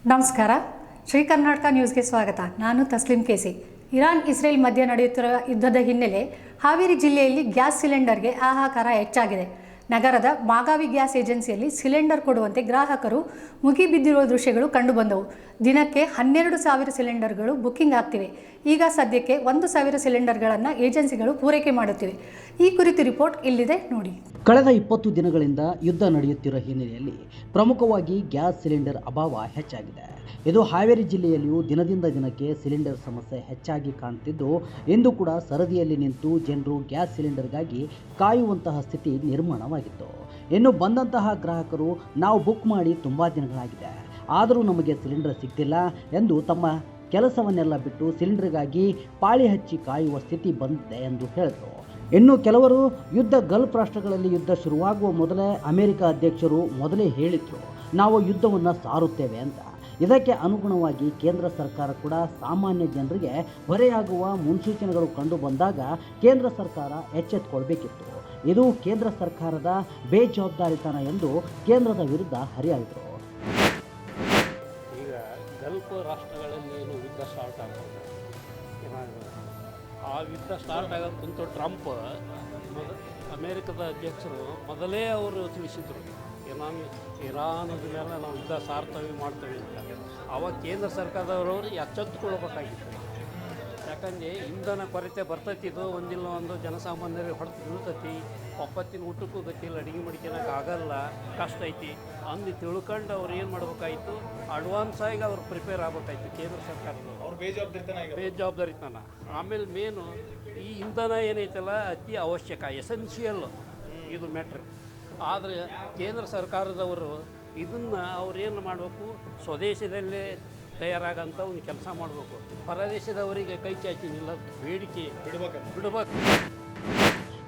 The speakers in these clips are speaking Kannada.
ನಮಸ್ಕಾರ. ಶ್ರೀ ಕರ್ನಾಟಕ ನ್ಯೂಸ್ಗೆ ಸ್ವಾಗತ. ನಾನು ತಸ್ಲಿಂ ಕೇಸಿ. ಇರಾನ್ ಇಸ್ರೇಲ್ ಮಧ್ಯೆ ನಡೆಯುತ್ತಿರುವ ಯುದ್ಧದ ಹಿನ್ನೆಲೆ ಹಾವೇರಿ ಜಿಲ್ಲೆಯಲ್ಲಿ ಗ್ಯಾಸ್ ಸಿಲಿಂಡರ್ಗೆ ಹಾಹಾಕಾರ ಹೆಚ್ಚಾಗಿದೆ. ನಗರದ ಮಾಗಾವಿ ಗ್ಯಾಸ್ ಏಜೆನ್ಸಿಯಲ್ಲಿ ಸಿಲಿಂಡರ್ ಕೊಡುವಂತೆ ಗ್ರಾಹಕರು ಮುಗಿಬಿದ್ದಿರುವ ದೃಶ್ಯಗಳು ಕಂಡುಬಂದವು. ದಿನಕ್ಕೆ 12,000 ಸಿಲಿಂಡರ್ಗಳು ಬುಕ್ಕಿಂಗ್ ಆಗ್ತಿವೆ. ಈಗ ಸದ್ಯಕ್ಕೆ 1,000 ಸಿಲಿಂಡರ್ಗಳನ್ನು ಏಜೆನ್ಸಿಗಳು ಪೂರೈಕೆ ಮಾಡುತ್ತಿವೆ. ಈ ಕುರಿತು ರಿಪೋರ್ಟ್ ಇಲ್ಲಿದೆ ನೋಡಿ. ಕಳೆದ 20 ದಿನಗಳಿಂದ ಯುದ್ಧ ನಡೆಯುತ್ತಿರುವ ಹಿನ್ನೆಲೆಯಲ್ಲಿ ಪ್ರಮುಖವಾಗಿ ಗ್ಯಾಸ್ ಸಿಲಿಂಡರ್ ಅಭಾವ ಹೆಚ್ಚಾಗಿದೆ. ಇದು ಹಾವೇರಿ ಜಿಲ್ಲೆಯಲ್ಲಿಯೂ ದಿನದಿಂದ ದಿನಕ್ಕೆ ಸಿಲಿಂಡರ್ ಸಮಸ್ಯೆ ಹೆಚ್ಚಾಗಿ ಕಾಣುತ್ತಿದ್ದು, ಇಂದು ಕೂಡ ಸರದಿಯಲ್ಲಿ ನಿಂತು ಜನರು ಗ್ಯಾಸ್ ಸಿಲಿಂಡರ್ಗಾಗಿ ಕಾಯುವಂತಹ ಸ್ಥಿತಿ ನಿರ್ಮಾಣವಾಗಿತ್ತು. ಇನ್ನು ಬಂದಂತಹ ಗ್ರಾಹಕರು ನಾವು ಬುಕ್ ಮಾಡಿ ತುಂಬ ದಿನಗಳಾಗಿದೆ, ಆದರೂ ನಮಗೆ ಸಿಲಿಂಡರ್ ಸಿಗ್ತಿಲ್ಲ ಎಂದು ತಮ್ಮ ಕೆಲಸವನ್ನೆಲ್ಲ ಬಿಟ್ಟು ಸಿಲಿಂಡರ್ಗಾಗಿ ಪಾಳಿ ಹಚ್ಚಿ ಕಾಯುವ ಸ್ಥಿತಿ ಬಂದಿದೆ ಎಂದು ಹೇಳಿದರು. ಇನ್ನು ಕೆಲವರು ಗಲ್ಫ್ ರಾಷ್ಟ್ರಗಳಲ್ಲಿ ಯುದ್ಧ ಶುರುವಾಗುವ ಮೊದಲೇ ಅಮೆರಿಕ ಅಧ್ಯಕ್ಷರು ಮೊದಲೇ ಹೇಳಿದ್ರು, ನಾವು ಯುದ್ಧವನ್ನು ಸಾರುತ್ತೇವೆ ಅಂತ. ಇದಕ್ಕೆ ಅನುಗುಣವಾಗಿ ಕೇಂದ್ರ ಸರ್ಕಾರ ಕೂಡ ಸಾಮಾನ್ಯ ಜನರಿಗೆ ಹೊರೆಯಾಗುವ ಮುನ್ಸೂಚನೆಗಳು ಕಂಡು ಬಂದಾಗ ಕೇಂದ್ರ ಸರ್ಕಾರ ಎಚ್ಚೆತ್ತುಕೊಳ್ಬೇಕಿತ್ತು. ಇದು ಕೇಂದ್ರ ಸರ್ಕಾರದ ಬೇಜವಾಬ್ದಾರಿತನ ಎಂದು ಕೇಂದ್ರದ ವಿರುದ್ಧ ಹರಿಹಾಯ್ದರು. ಈಗ ಗಲ್ಫ್ ರಾಷ್ಟ್ರಗಳಲ್ಲಿ ಏನು ಯುದ್ಧ ಸ್ಟಾರ್ಟ್ ಆಗ್ತದೆ, ಆ ಯುದ್ಧ ಸ್ಟಾರ್ಟ್ ಆಗೋದು ಕುಂತು ಟ್ರಂಪ್ ಅಮೇರಿಕದ ಅಧ್ಯಕ್ಷರು ಮೊದಲೇ ಅವರು ತಿಳಿಸಿದರು, ಇರಾನದ ಮೇಲೆ ನಾವು ಯುದ್ಧ ಸಾರ್ತೇವೆ ಮಾಡ್ತೇವೆ ಅಂತ. ಆವಾಗ ಕೇಂದ್ರ ಸರ್ಕಾರದವರು ಎಚ್ಚೆತ್ತುಕೊಳ್ಬೇಕಾಗಿತ್ತು. ಯಾಕಂದರೆ ಇಂಧನ ಕೊರತೆ ಬರ್ತೈತಿದ್ದು ಒಂದಿಲ್ಲ ಒಂದು ಜನಸಾಮಾನ್ಯರಿಗೆ ಹೊಡೆದು ಬೀಳ್ತೈತಿ. ಒಪ್ಪತ್ತಿನ ಊಟಕ್ಕೂ ಗತಿಲ್ಲ, ಅಡುಗೆ ಮಾಡ್ಕೊಳಕ್ಕೆ ಆಗಲ್ಲ, ಕಷ್ಟ ಐತಿ ಅಂದು ತಿಳ್ಕೊಂಡು ಅವ್ರು ಏನು ಮಾಡ್ಬೇಕಾಯಿತು, ಅಡ್ವಾನ್ಸ್ ಆಗಿ ಅವ್ರು ಪ್ರಿಪೇರ್ ಆಗ್ಬೇಕಾಯ್ತು ಕೇಂದ್ರ ಸರ್ಕಾರದವರು. ಅವ್ರು ಬೇಜವಾಬ್ದಾರಿತನ. ಆಮೇಲೆ ಮೇನು ಈ ಇಂಧನ ಏನೈತಲ್ಲ ಅತಿ ಅವಶ್ಯಕ, ಎಸೆನ್ಷಿಯಲ್ ಇದು ಮ್ಯಾಟ್ರ್. ಆದರೆ ಕೇಂದ್ರ ಸರ್ಕಾರದವರು ಇದನ್ನು ಅವ್ರೇನು ಮಾಡಬೇಕು, ಸ್ವದೇಶದಲ್ಲೇ ತಯಾರಾಗಂಥ ಒಂದು ಕೆಲಸ ಮಾಡಬೇಕು. ಹೊರದೇಶದವರಿಗೆ ಕೈ ಚಾಚಿ ನಿಲ್ಲ, ಬೇಡಿಕೆ ಬಿಡಬೇಕು.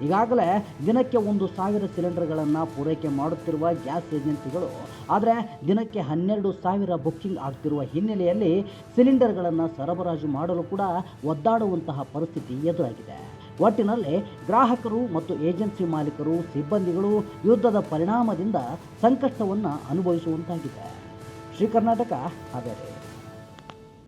ಈಗಾಗಲೇ ದಿನಕ್ಕೆ 1,000 ಸಿಲಿಂಡರ್ಗಳನ್ನು ಪೂರೈಕೆ ಮಾಡುತ್ತಿರುವ ಗ್ಯಾಸ್ ಏಜೆನ್ಸಿಗಳು, ಆದರೆ ದಿನಕ್ಕೆ 12,000 ಬುಕ್ಕಿಂಗ್ ಆಗ್ತಿರುವ ಹಿನ್ನೆಲೆಯಲ್ಲಿ ಸಿಲಿಂಡರ್ಗಳನ್ನು ಸರಬರಾಜು ಮಾಡಲು ಕೂಡ ಒದ್ದಾಡುವಂತಹ ಪರಿಸ್ಥಿತಿ ಎದುರಾಗಿದೆ. ಒಟ್ಟಿನಲ್ಲಿ ಗ್ರಾಹಕರು ಮತ್ತು ಏಜೆನ್ಸಿ ಮಾಲೀಕರು, ಸಿಬ್ಬಂದಿಗಳು ಯುದ್ಧದ ಪರಿಣಾಮದಿಂದ ಸಂಕಷ್ಟವನ್ನು ಅನುಭವಿಸುವಂತಾಗಿದೆ. ಶ್ರೀ ಕರ್ನಾಟಕ ಹಾವೇರಿ.